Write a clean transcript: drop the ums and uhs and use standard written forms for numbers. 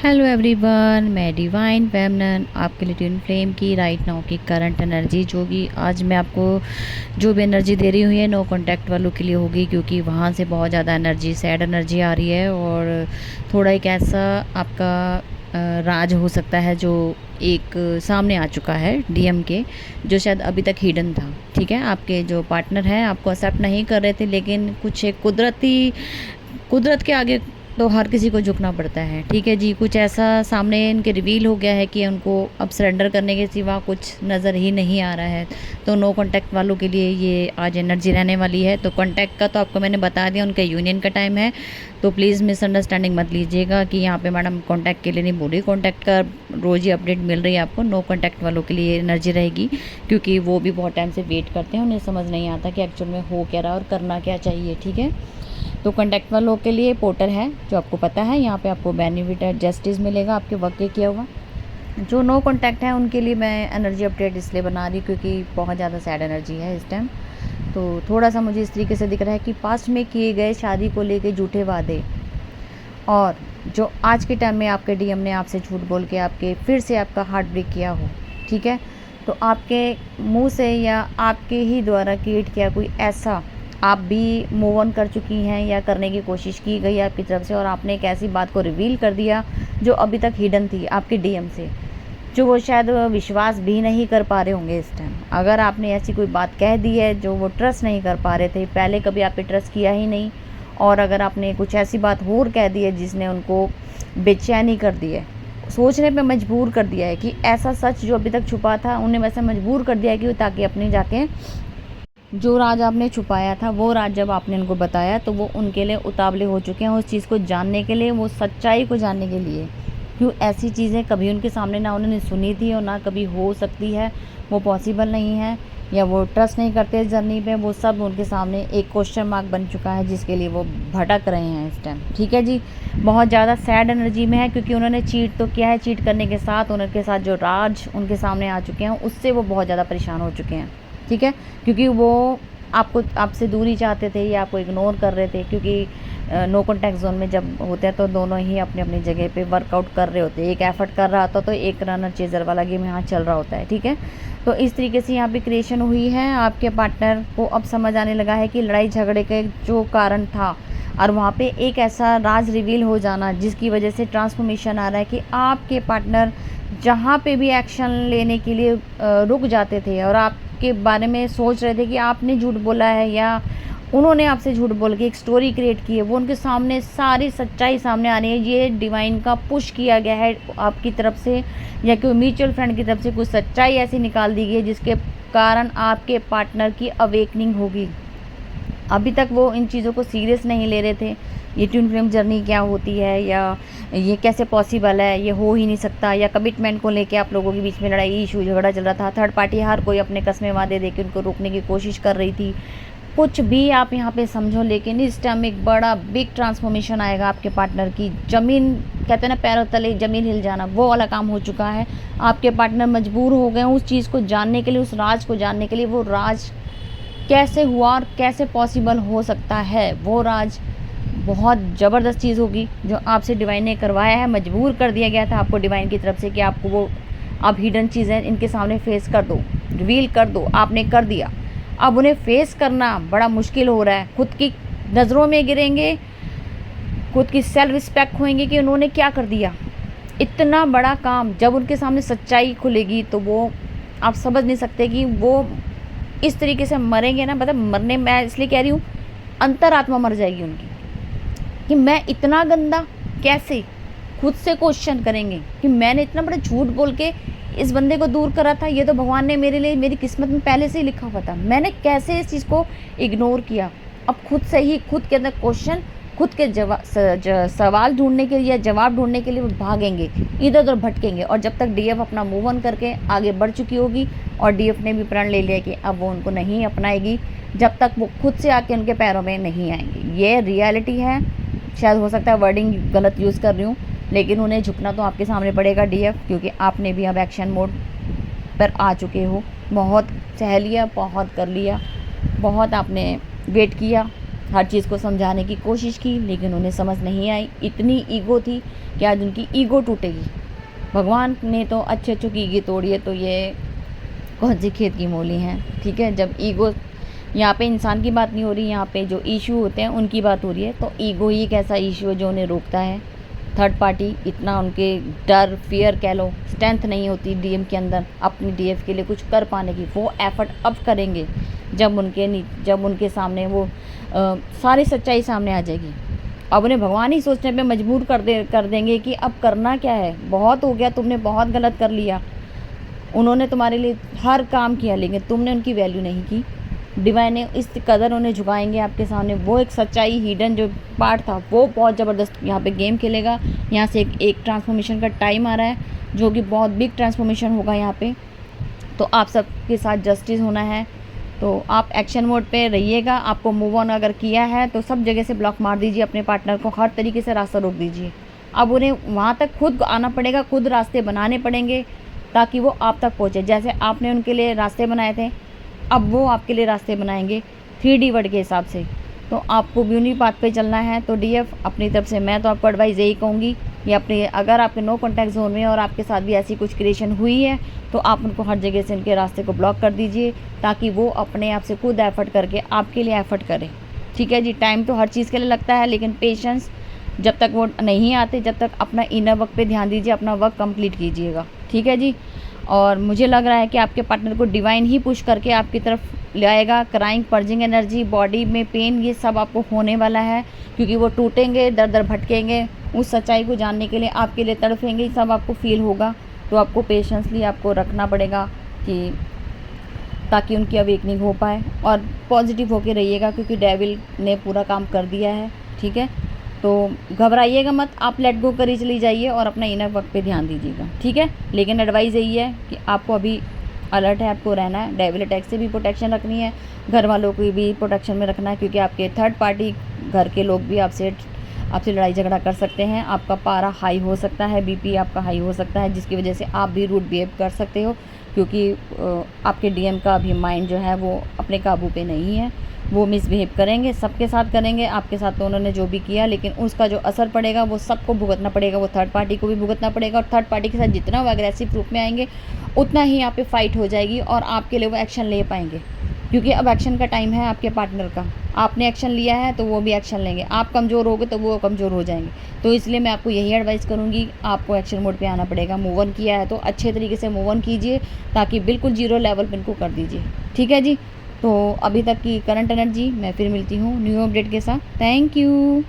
Hello everyone, मैं divine फेमनन आपके लिए ट्विन फ्लेम की राइट नाउ की करंट एनर्जी जो कि आज मैं आपको जो भी एनर्जी दे रही हूँ ये नो कांटेक्ट वालों के लिए होगी, क्योंकि वहाँ से बहुत ज़्यादा एनर्जी सैड एनर्जी आ रही है और थोड़ा एक ऐसा आपका राज हो सकता है जो एक सामने आ चुका है डीएम के, जो शायद अभी तक हिडन था। ठीक है, आपके जो पार्टनर हैं आपको एक्सेप्ट नहीं कर रहे थे, लेकिन कुछ एक कुदरत के आगे तो हर किसी को झुकना पड़ता है। ठीक है जी, कुछ ऐसा सामने इनके रिवील हो गया है कि उनको अब सरेंडर करने के सिवा कुछ नज़र ही नहीं आ रहा है। तो नो कांटेक्ट वालों के लिए ये आज एनर्जी रहने वाली है। तो कांटेक्ट का तो आपको मैंने बता दिया, उनका यूनियन का टाइम है, तो प्लीज़ मिसअंडरस्टैंडिंग मत लीजिएगा कि यहाँ पे मैडम कांटेक्ट के लिए नहीं बोल रही। कांटेक्ट का रोज़ ही अपडेट मिल रही है आपको। नो कांटेक्ट वालों के लिए एनर्जी रहेगी, क्योंकि वो भी बहुत टाइम से वेट करते हैं, उन्हें समझ नहीं आता कि एक्चुअल में हो क्या रहा और करना क्या चाहिए। ठीक है, तो कांटेक्ट वालों के लिए पोर्टर है जो आपको पता है, यहाँ पे आपको बेनिफिट एंड जस्टिस मिलेगा आपके वक्त के किया हुआ। जो नो कांटेक्ट है उनके लिए मैं एनर्जी अपडेट इसलिए बना रही क्योंकि बहुत ज़्यादा सैड एनर्जी है इस टाइम। तो थोड़ा सा मुझे इस तरीके से दिख रहा है कि पास्ट में किए गए शादी को लेके झूठे वादे, और जो आज के टाइम में आपके डीएम ने आपसे झूठ बोल के आपके फिर से आपका हार्ट ब्रेक किया हो। ठीक है, तो आपके मुंह से या आपके ही द्वारा क्रिएट किया कोई ऐसा आप भी मूव ऑन कर चुकी हैं या करने की कोशिश की गई आपकी तरफ से, और आपने एक ऐसी बात को रिवील कर दिया जो अभी तक हिडन थी आपके डीएम से, जो वो शायद विश्वास भी नहीं कर पा रहे होंगे इस टाइम। अगर आपने ऐसी कोई बात कह दी है जो वो ट्रस्ट नहीं कर पा रहे थे, पहले कभी आप पे ट्रस्ट किया ही नहीं, और अगर आपने कुछ ऐसी बात और कह दी है जिसने उनको बेचैनी कर दी है, सोचने पे मजबूर कर दिया है कि ऐसा सच जो अभी तक छुपा था उन्हें वैसे मजबूर कर दिया है कि ताकि अपनी जाके जो राज आपने छुपाया था वो राज जब आपने उनको बताया तो वो उनके लिए उतावले हो चुके हैं उस चीज़ को जानने के लिए, वो सच्चाई को जानने के लिए। क्यों ऐसी चीज़ें कभी उनके सामने ना उन्होंने सुनी थी और ना कभी हो सकती है, वो पॉसिबल नहीं है, या वो ट्रस्ट नहीं करते इस जर्नी पे, वो सब उनके सामने एक क्वेश्चन मार्क बन चुका है जिसके लिए वो भटक रहे हैं इस टाइम। ठीक है जी, बहुत ज़्यादा सैड एनर्जी में है क्योंकि उन्होंने चीट तो किया है, चीट करने के साथ उनके साथ जो राज उनके सामने आ चुके हैं उससे वो बहुत ज़्यादा परेशान हो चुके हैं। ठीक है, क्योंकि वो आपसे दूरी चाहते थे या आपको इग्नोर कर रहे थे, क्योंकि नो कॉन्टैक्ट जोन में जब होते हैं तो दोनों ही अपनी अपनी जगह पे वर्कआउट कर रहे होते हैं। एक एफर्ट कर रहा होता तो एक रनर चेजर वाला गेम यहाँ चल रहा होता है। ठीक है, तो इस तरीके से यहाँ पे क्रिएशन हुई है। आपके पार्टनर को अब समझ आने लगा है कि लड़ाई झगड़े का जो कारण था और वहाँ पे एक ऐसा राज रिवील हो जाना जिसकी वजह से ट्रांसफॉर्मेशन आ रहा है कि आपके पार्टनर जहाँ पे भी एक्शन लेने के लिए रुक जाते थे और आपके बारे में सोच रहे थे कि आपने झूठ बोला है या उन्होंने आपसे झूठ बोल के एक स्टोरी क्रिएट की है, वो उनके सामने सारी सच्चाई सामने आ रही है। ये डिवाइन का पुश किया गया है आपकी तरफ से या कोई म्यूचुअल फ्रेंड की तरफ से कुछ सच्चाई ऐसी निकाल दी गई है जिसके कारण आपके पार्टनर की अवेकनिंग होगी। अभी तक वो इन चीज़ों को सीरियस नहीं ले रहे थे, ये ट्विन फ्लेम जर्नी क्या होती है या ये कैसे पॉसिबल है, ये हो ही नहीं सकता, या कमिटमेंट को लेके आप लोगों के बीच में लड़ाई इशू झगड़ा चल रहा था। थर्ड पार्टी हर कोई अपने कस्में वादे दे के उनको रोकने की कोशिश कर रही थी। कुछ भी आप यहाँ पे समझो, लेकिन इस टाइम एक बड़ा बिग ट्रांसफॉर्मेशन आएगा आपके पार्टनर की। ज़मीन कहते हैं ना, पैरों तले ज़मीन हिल जाना, वो वाला काम हो चुका है। आपके पार्टनर मजबूर हो गए उस चीज़ को जानने के लिए, उस राज को जानने के लिए। वो राज कैसे हुआ और कैसे पॉसिबल हो सकता है, वो राज बहुत ज़बरदस्त चीज़ होगी जो आपसे डिवाइन ने करवाया है। मजबूर कर दिया गया था आपको डिवाइन की तरफ से कि आपको वो अब हिडन चीज़ें इनके सामने फेस कर दो, रिवील कर दो। आपने कर दिया, अब उन्हें फेस करना बड़ा मुश्किल हो रहा है। खुद की नज़रों में गिरेंगे, खुद की सेल्फ रिस्पेक्ट खोएंगे कि उन्होंने क्या कर दिया। इतना बड़ा काम जब उनके सामने सच्चाई खुलेगी तो वो आप समझ नहीं सकते कि वो इस तरीके से मरेंगे ना, मतलब मरने, मैं इसलिए कह रही हूँ अंतरात्मा मर जाएगी उनकी कि मैं इतना गंदा कैसे, खुद से क्वेश्चन करेंगे कि मैंने इतना बड़ा झूठ बोल के इस बंदे को दूर करा था। ये तो भगवान ने मेरे लिए, मेरी किस्मत में पहले से ही लिखा हुआ था, मैंने कैसे इस चीज़ को इग्नोर किया। अब खुद से ही खुद के अंदर क्वेश्चन, खुद के सवाल ढूंढने के लिए या जवाब ढूंढने के लिए वो भागेंगे, इधर उधर भटकेंगे। और जब तक डीएफ अपना मूव ऑन करके आगे बढ़ चुकी होगी और डीएफ ने भी प्रण ले लिया कि अब वो उनको नहीं अपनाएगी जब तक वो खुद से आके उनके पैरों में नहीं आएंगी। ये रियलिटी है। शायद हो सकता है वर्डिंग गलत यूज़ कर रही हूँ, लेकिन उन्हें झुकना तो आपके सामने पड़ेगा डीएफ, क्योंकि आपने भी अब एक्शन मोड पर आ चुके हो। बहुत सह लिया, बहुत कर लिया, बहुत आपने वेट किया, हर चीज़ को समझाने की कोशिश की, लेकिन उन्हें समझ नहीं आई। इतनी ईगो थी कि आज उनकी ईगो टूटेगी। भगवान ने तो अच्छे अच्छों की ईगो तोड़ी है, तो ये कौन सी खेत की मूली हैं, ठीक है। जब ईगो, यहाँ पे इंसान की बात नहीं हो रही, यहाँ पे जो इशू होते हैं उनकी बात हो रही है। तो ईगो ही एक ऐसा इशू है जो उन्हें रोकता है। थर्ड पार्टी इतना, उनके डर, फियर कह लो, स्ट्रेंथ नहीं होती डीएम के अंदर अपनी डीएफ के लिए कुछ कर पाने की। वो एफर्ट अब करेंगे जब उनके सामने वो सारी सच्चाई सामने आ जाएगी। अब उन्हें भगवान ही सोचने पे मजबूर कर देंगे कि अब करना क्या है, बहुत हो गया, तुमने बहुत गलत कर लिया। उन्होंने तुम्हारे लिए हर काम किया, लेकिन तुमने उनकी वैल्यू नहीं की। डिवाइन ने इस कदर उन्हें झुकाएंगे आपके सामने। वो एक सच्चाई, हिडन जो पार्ट था, वो बहुत ज़बरदस्त यहाँ पे गेम खेलेगा। यहाँ से एक ट्रांसफॉर्मेशन का टाइम आ रहा है, जो कि बहुत बिग ट्रांसफॉर्मेशन होगा यहाँ पे। तो आप सबके साथ जस्टिस होना है, तो आप एक्शन मोड पे रहिएगा। आपको मूव ऑन अगर किया है तो सब जगह से ब्लॉक मार दीजिए, अपने पार्टनर को हर तरीके से रास्ता रोक दीजिए। अब उन्हें वहाँ तक खुद आना पड़ेगा, खुद रास्ते बनाने पड़ेंगे ताकि वो आप तक पहुँचे। जैसे आपने उनके लिए रास्ते बनाए थे, अब वो आपके लिए रास्ते बनाएंगे 3D वर्ड के हिसाब से। तो आपको भी उन्हीं बात पे चलना है। तो डीएफ अपनी तरफ से मैं तो आपको एडवाइस यही कहूँगी कि अपने, अगर आपके नो कॉन्टैक्ट जोन में और आपके साथ भी ऐसी कुछ क्रिएशन हुई है, तो आप उनको हर जगह से उनके रास्ते को ब्लॉक कर दीजिए, ताकि वो अपने आप से खुद एफर्ट करके आपके लिए एफर्ट करें, ठीक है जी। टाइम तो हर चीज़ के लिए लगता है, लेकिन पेशेंस जब तक वो नहीं आते, जब तक अपना इनर वर्क पे ध्यान दीजिए, अपना वर्क कंप्लीट कीजिएगा, ठीक है जी। और मुझे लग रहा है कि आपके पार्टनर को डिवाइन ही पुश करके आपकी तरफ ले आएगा। क्राइंग, पर्जिंग एनर्जी, बॉडी में पेन, ये सब आपको होने वाला है, क्योंकि वो टूटेंगे, दर दर भटकेंगे, उस सच्चाई को जानने के लिए आपके लिए तड़फेंगे, ये सब आपको फील होगा। तो आपको पेशेंसली आपको रखना पड़ेगा कि ताकि उनकी अवेकनिंग हो पाए। और पॉजिटिव होके रहिएगा, क्योंकि डेविल ने पूरा काम कर दिया है, ठीक है। तो घबराइएगा मत, आप लेट गो करी चली जाइए और अपना इनर वर्क पे ध्यान दीजिएगा, ठीक है। लेकिन एडवाइस यही है कि आपको अभी अलर्ट है, आपको रहना है। डेविल अटैक से भी प्रोटेक्शन रखनी है, घर वालों को भी प्रोटेक्शन में रखना है, क्योंकि आपके थर्ड पार्टी घर के लोग भी आपसे लड़ाई झगड़ा कर सकते हैं। आपका पारा हाई हो सकता है, बीपी आपका हाई हो सकता है, जिसकी वजह से आप भी रूड बिहेव कर सकते हो, क्योंकि आपके डीएम का अभी माइंड जो है वो अपने काबू पे नहीं है। वो मिसबिहेव करेंगे, सबके साथ करेंगे। आपके साथ तो उन्होंने जो भी किया, लेकिन उसका जो असर पड़ेगा वो सबको भुगतना पड़ेगा, वो थर्ड पार्टी को भी भुगतना पड़ेगा। और थर्ड पार्टी के साथ जितना वो अग्रेसिव रूप में आएंगे, उतना ही यहाँ पे फाइट हो जाएगी और आपके लिए वो एक्शन ले पाएंगे, क्योंकि अब एक्शन का टाइम है आपके पार्टनर का। आपने एक्शन लिया है तो वो भी एक्शन लेंगे, आप कमज़ोर होगे तो वो कमज़ोर हो जाएंगे। तो इसलिए मैं आपको यही एडवाइस करूँगी, आपको एक्शन मोड पे आना पड़ेगा। मूव ऑन किया है तो अच्छे तरीके से मूव ऑन कीजिए, ताकि बिल्कुल 0 लेवल पे इनको कर दीजिए, ठीक है जी। तो अभी तक की करंट एनर्जी, मैं फिर मिलती हूँ न्यू अपडेट के साथ। Thank you.